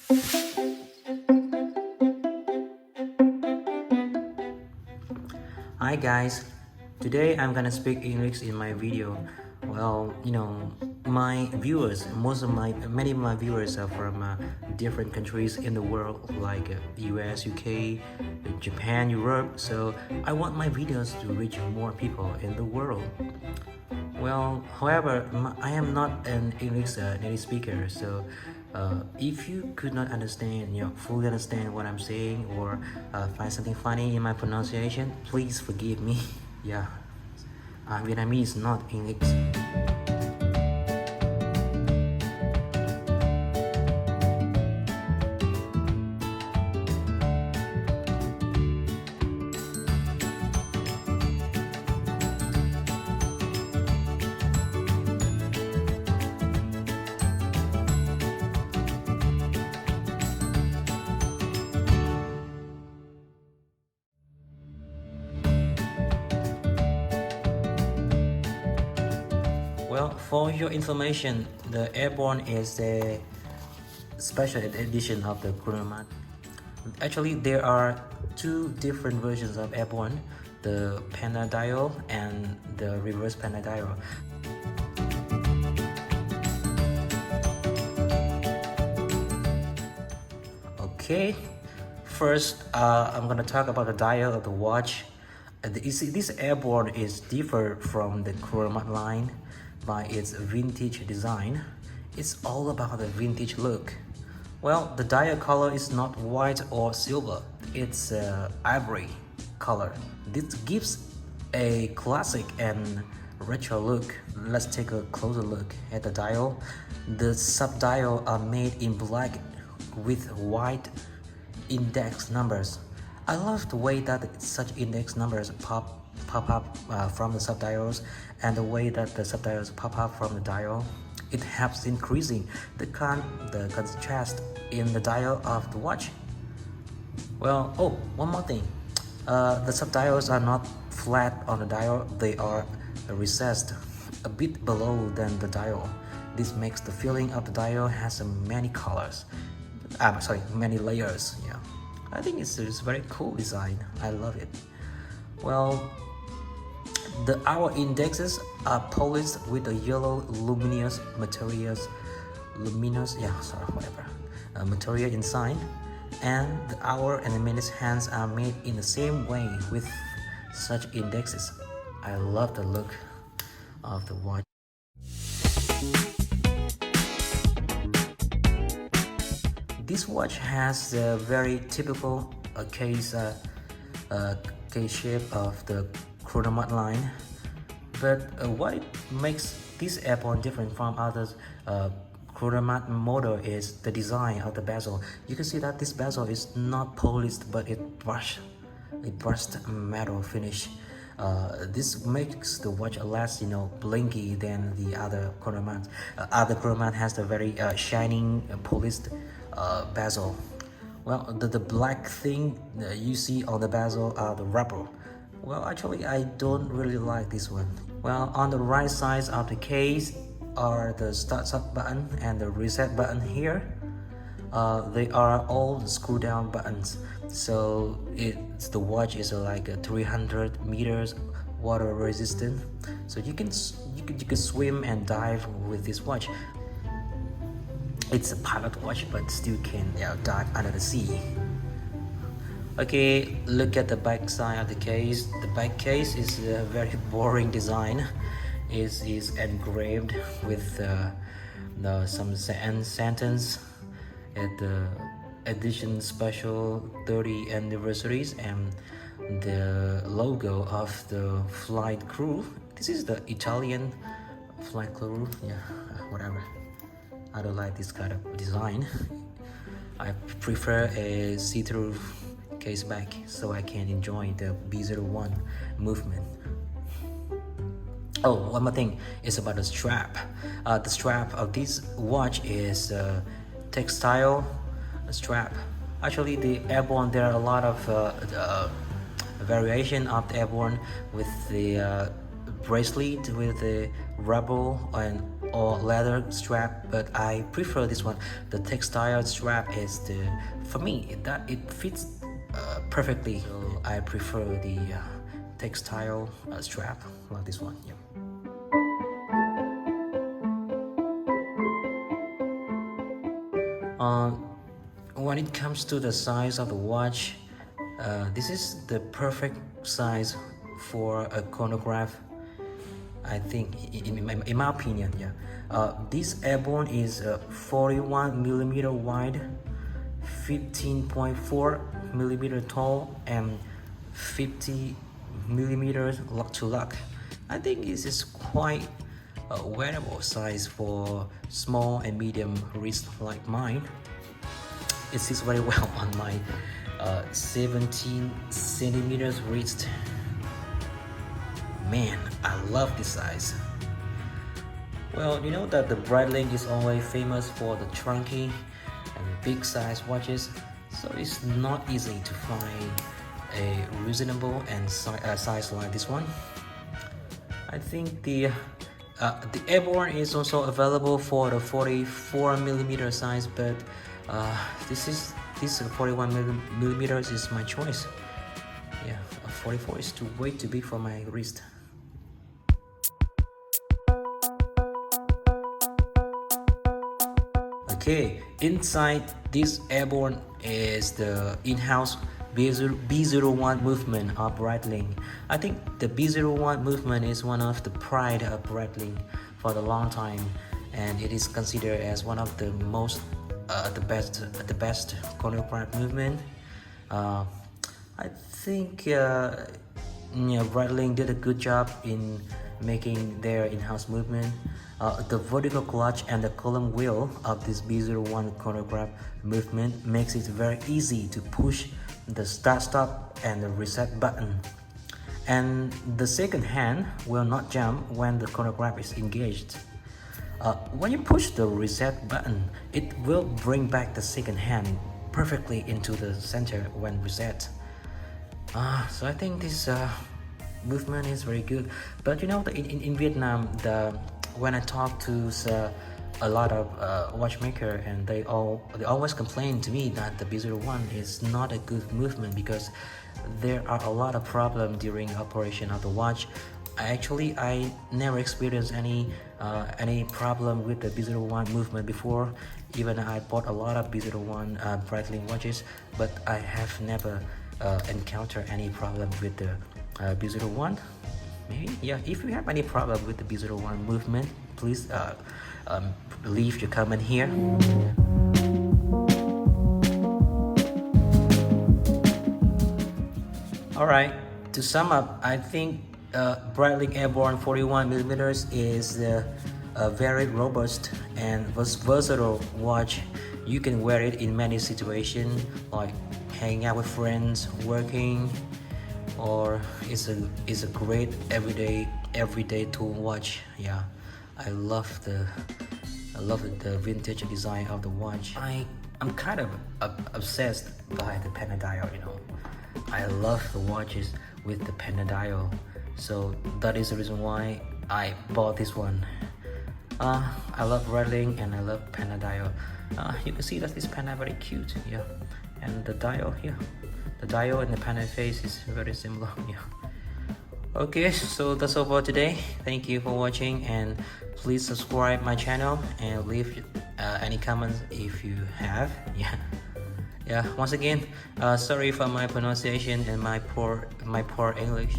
Hi guys, today I'm gonna speak English in my video. Well, my viewers, many of my viewers are from different countries in the world, like US, UK, Japan, Europe. So I want my videos to reach more people in the world. Well, however, I am not an English native speaker, so if you could not understand, fully understand what I'm saying, or find something funny in my pronunciation, please forgive me. Yeah, Vietnamese, not English. Well, for your information, the Airborne is a special edition of the Chronomat. Actually, there are two different versions of Airborne, the panda dial and the reverse panda dial. Okay, first I'm gonna talk about the dial of the watch. You see, this Airborne is different from the Chronomat line by its vintage design. It's all about the vintage look. Well, the dial color is not white or silver, it's ivory color. This gives a classic and retro look. Let's take a closer look at the dial. The sub-dial are made in black with white index numbers. I love the way that such index numbers pop up from the subdials, and the way that the subdials pop up from the dial. It helps increasing the contrast in the dial of the watch. Well, oh, one more thing. The subdials are not flat on the dial, they are recessed a bit below than the dial. This makes the feeling of the dial has many colors. Many layers. Yeah, I think it's a very cool design. I love it. Well, the hour indexes are polished with a yellow luminous materials, material inside, and the hour and the minutes hands are made in the same way with such indexes. I love the look of the watch. This watch has a very typical case shape of the Chronomat line, but what makes this Airborne different from others Chronomat model is the design of the bezel. You can see that this bezel is not polished, but it brushed metal finish. This makes the watch less, blinky than the other Chronomat. Other Chronomat has the very shining, polished bezel. Well, the black thing you see on the bezel are the rubber. Well, actually, I don't really like this one. Well, on the right side of the case are the start button and the reset button here. They are all screw down buttons, so the watch is like a 300 meters water resistant, so you can swim and dive with this watch. It's a pilot watch, but still can dive under the sea. Okay, look at the back side of the case. The back case is a very boring design. It is engraved with some sentence at the edition special 30 anniversaries and the logo of the flight crew. This is the Italian flight crew. Yeah, whatever. I don't like this kind of design. I prefer a see-through case back so I can enjoy the B01 movement. Oh, one more thing is about the strap. The strap of this watch is textile strap. Actually, the Airborne, there are a lot of variation of the Airborne with the bracelet with the rubber and or leather strap, but I prefer this one. The textile strap is for me it fits perfectly. So I prefer the textile strap like this one. Yeah. When it comes to the size of the watch, this is the perfect size for a chronograph. I think, in my opinion, yeah. This Airborne is 41 millimeter wide, 15.4 millimeter tall, and 50 millimeters lock to lock. I think this is quite a wearable size for small and medium wrist like mine. It sits very well on my 17 centimeters wrist. Man, I love this size. Well, you know that the Breitling is always famous for the trunky and big size watches, so it's not easy to find a reasonable and size like this one. I think the Airborne is also available for the 44 millimeter size, but this 41 millimeters is my choice. Yeah, 44 is way too big for my wrist. Okay, inside this Airborne is the in-house B01 movement of Breitling. I think the B01 movement is one of the pride of Breitling for the long time, and it is considered as one of the the best chronograph movement. I think Breitling did a good job in making their in-house movement. The vertical clutch and the column wheel of this B01 chronograph movement makes it very easy to push the start stop and the reset button. And the second hand will not jump when the chronograph is engaged. When you push the reset button, it will bring back the second hand perfectly into the center when reset. So I think this movement is very good. But you know, in Vietnam, when I talk to a lot of watchmaker, and they always complain to me that the B01 is not a good movement because there are a lot of problems during operation of the watch. I never experienced any problem with the B01 movement before. Even I bought a lot of B01 Breitling watches, but I have never encountered any problem with the B01. Maybe, yeah, if you have any problem with the B01 movement, please leave your comment here. Alright, to sum up, I think Breitling Airborne 41 millimeters is a very robust and versatile watch. You can wear it in many situations, like hanging out with friends, working, or it's a great everyday tool watch. Yeah, I love the vintage design of the watch. I'm kind of obsessed by the panda dial. You know, I love the watches with the panda dial, so that is the reason why I bought this one. I love Breitling and I love panda dial. You can see that this panda very cute. Yeah, and the dial here. The dial and the panda face is very similar. Yeah. Okay, so that's all for today. Thank you for watching, and please subscribe my channel and leave any comments if you have. Yeah. Once again, sorry for my pronunciation and my poor English.